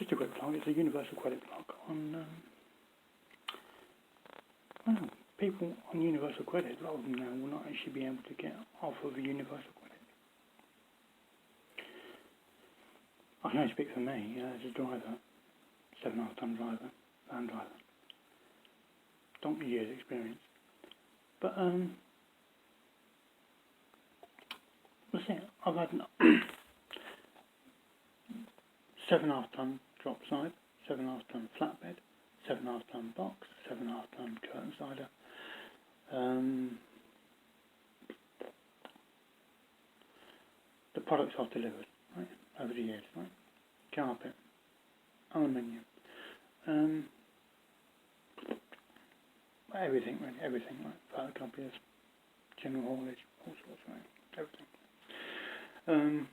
Just a quick plug. It's a universal credit plug on. Well, people on universal credit, a lot of them now will not actually be able to get off of a universal credit. I can only speak for me as a driver, 7.5 ton driver, van driver. Donkey years experience. But that's it. I've had 7.5 ton drop side, 7.5 ton flatbed, 7.5 ton box, 7.5 ton curtain sider. The products I've delivered, right, over the years, right? Carpet, aluminium, everything, really, everything, right? Photocopiers, general haulage, all sorts, right? Everything.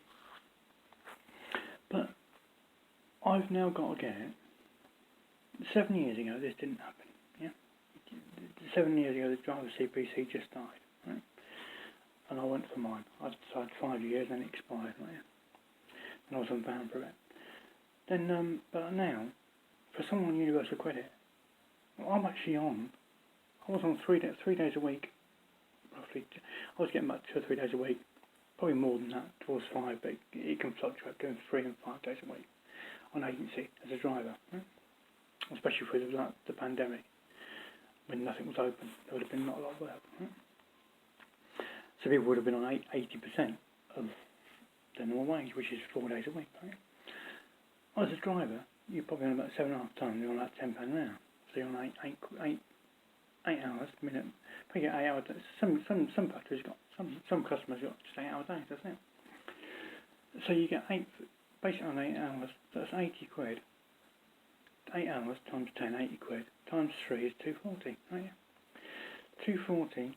But I've now got to get it. 7 years ago, this didn't happen. Yeah, 7 years ago, the driver CPC just died, right? And I went for mine. I decided 5 years, then it expired, right? And I was on van for it. Then, but now, for someone on universal credit, I'm actually on. I was on 3 days a week, roughly. I was getting about 2 or 3 days a week, probably more than that, towards 5, but it can fluctuate between 3 and 5 days a week on agency as a driver, right? Especially for the pandemic, when nothing was open, there would have been not a lot of work, right? So people would have been on 80% of the normal wage, which is 4 days a week, right? As a driver, you're probably on about 7.5 tons, you're on like £10 an hour. So you're on 8 hours a minute. Probably get 8 hours. Some factories got, some customers got just 8 hour days, that's it. So you get basically on 8 hours, that's 80 quid. 8 hours times 10, 80 quid. Times 3 is 240, right? 240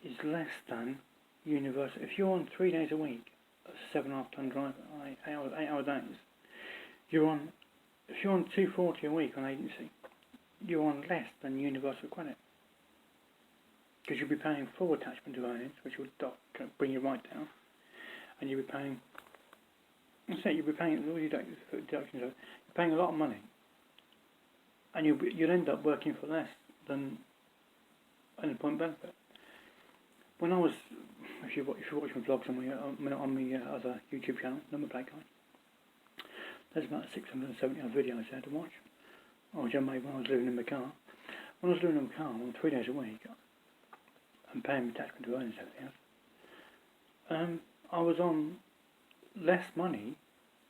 is less than universal. If you're on 3 days a week, that's 7.5 ton driver, 8 hour days. If you're on 240 a week on agency, you're on less than universal credit. Because you'll be paying full attachment to earnings, which will bring you right down. And you'll be paying, you'll be paying all your deductions, you're paying a lot of money. And you'll end up working for less than an employment benefit. When I was, if you watch my vlogs on my other YouTube channel, Number Plate Guy, there's about 670 odd videos there to watch. Which I made when I was living in my car. When I was living in my car, on 3 days a week, and paying attachment to earnings and everything else, I was on less money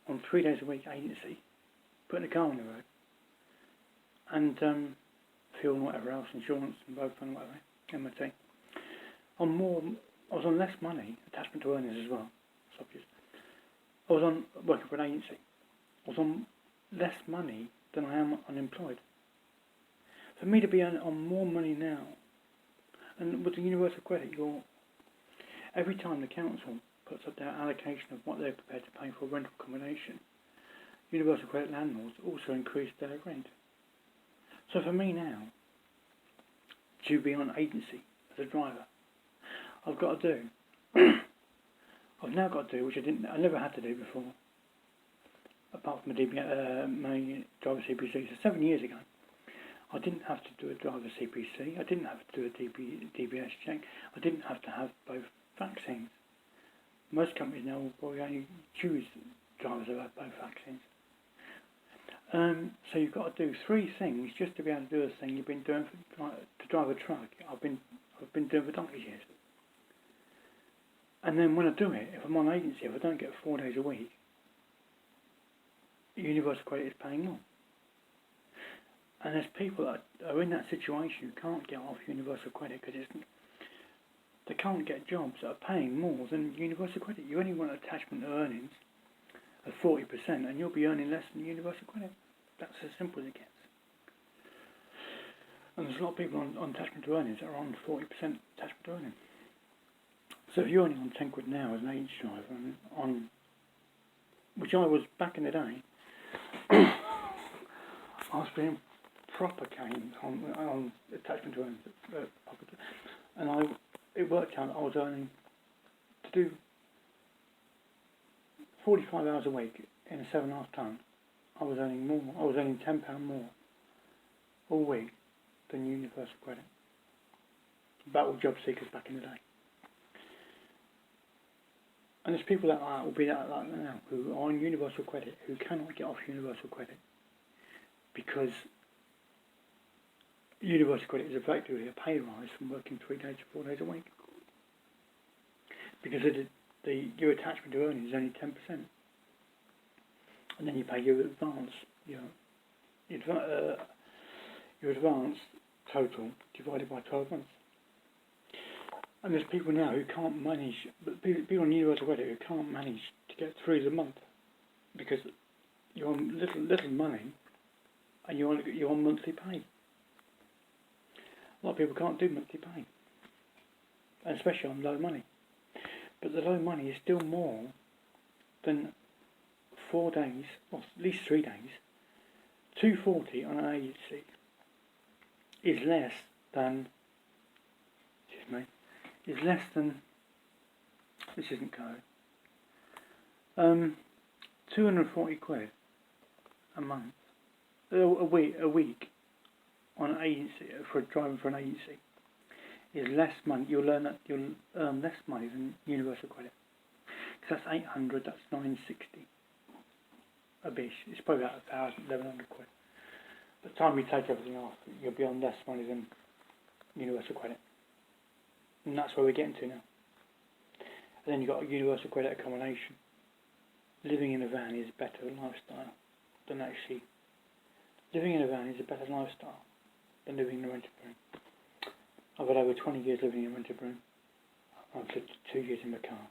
on 3 days a week agency, putting the car on the road, and fuel and whatever else, insurance and road fund and whatever, MOT. I was on less money, attachment to earnings as well. It's obvious. I was on working for an agency. I was on less money than I am unemployed. For me to be on more money now, and with the universal credit, every time the council puts up their allocation of what they're prepared to pay for rental accommodation, universal credit landlords also increase their rent. So for me now, to be on agency as a driver, I've got to do, I've now got to do, which I never had to do before, apart from my driver CPC. So 7 years ago, I didn't have to do a driver CPC, I didn't have to do a DBS check, I didn't have to have both vaccines. Most companies now will probably only choose drivers that have both vaccines. So you've got to do 3 things just to be able to do a thing you've been doing to drive a truck. I've been doing for donkey years. And then when I do it, if I'm on agency, if I don't get 4 days a week, universal credit is paying more. And there's people that are in that situation who can't get off universal credit because they can't get jobs that are paying more than universal credit. You only want attachment to earnings of 40% and you'll be earning less than universal credit. That's as simple as it gets. And there's a lot of people on attachment to earnings that are on 40% attachment to earnings. So if you're only on 10 quid an hour as an agency driver, which I was back in the day, I was being proper caned on attachment to earnings, and it worked out I was earning to do 45 hours a week in a 7.5 ton. I was earning more. I was earning £10 more all week than Universal Credit. Battle job seekers back in the day. And there's people that will be like that now, who are on Universal Credit, who cannot get off Universal Credit because Universal Credit is effectively a pay rise from working 3 days to 4 days a week. Because your attachment to earnings is only 10%. And then you pay your advance, your advance total divided by 12 months. And there's people now who can't manage, people on Universal Credit who can't manage to get through the month because you're on little money and you're on monthly pay. A lot of people can't do monthly pay, and especially on low money. But the low money is still more than 4 days, or at least 3 days. £240 on an agency is less than. Is less than. This isn't code. 240 quid a month, a week on an agency for driving for an agency is less money. You'll earn less money than Universal Credit. Because that's 800. That's 960. A bish. It's probably about 1,000, 1,100 quid. By the time you take everything off, you'll be on less money than Universal Credit. And that's where we're getting to now. And then you've got a Universal Credit accommodation. Living in a van is a better lifestyle than actually. Living in a van is a better lifestyle than living in a rented room. I've had over 20 years living in a rented room. I've lived 2 years in my car.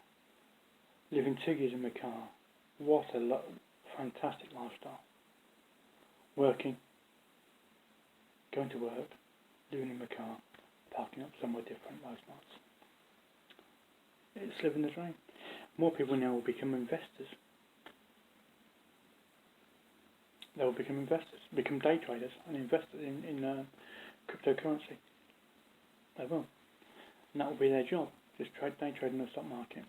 Living 2 years in my car. What a fantastic lifestyle. Working, going to work, living in my car, parking up somewhere different most nights. It's living the dream. More people now will become investors. They will become investors, become day traders and invest in cryptocurrency. They will. And that will be their job. Just day trade in the stock market.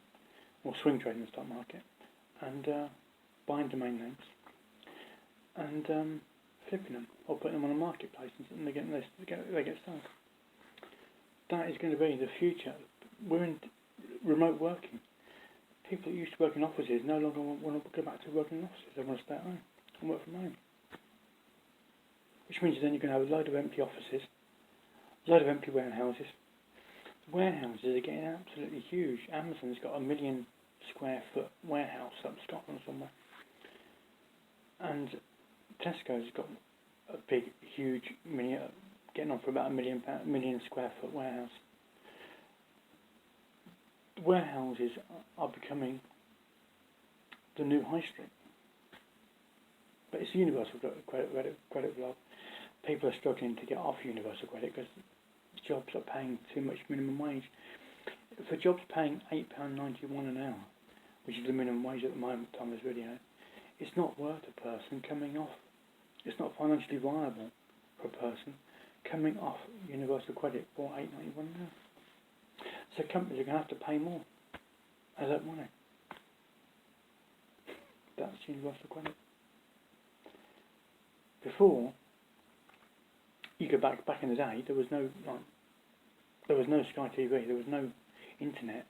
Or swing trade in the stock market. And buying domain names. And flipping them. Or putting them on a marketplace and they get sold. That is going to be the future. We're in remote working. People that used to work in offices no longer want to go back to working in offices. They want to stay at home and work from home. Which means then you're going to have a load of empty offices, a load of empty warehouses. The warehouses are getting absolutely huge. Amazon's got a 1 million square foot warehouse up in Scotland somewhere. And Tesco's got a big, huge, getting on for about a 1 million square foot warehouse. The warehouses are becoming the new high street. But it's Universal Credit vlog. People are struggling to get off Universal Credit because jobs are paying too much minimum wage. For jobs paying £8.91 an hour, which is the minimum wage at the moment on this video, it's not worth a person coming off. It's not financially viable for a person coming off Universal Credit for £8.91 an hour. So companies are going to have to pay more as that money. That's Universal Credit. Before, you go back in the day, there was no Sky TV, there was no internet,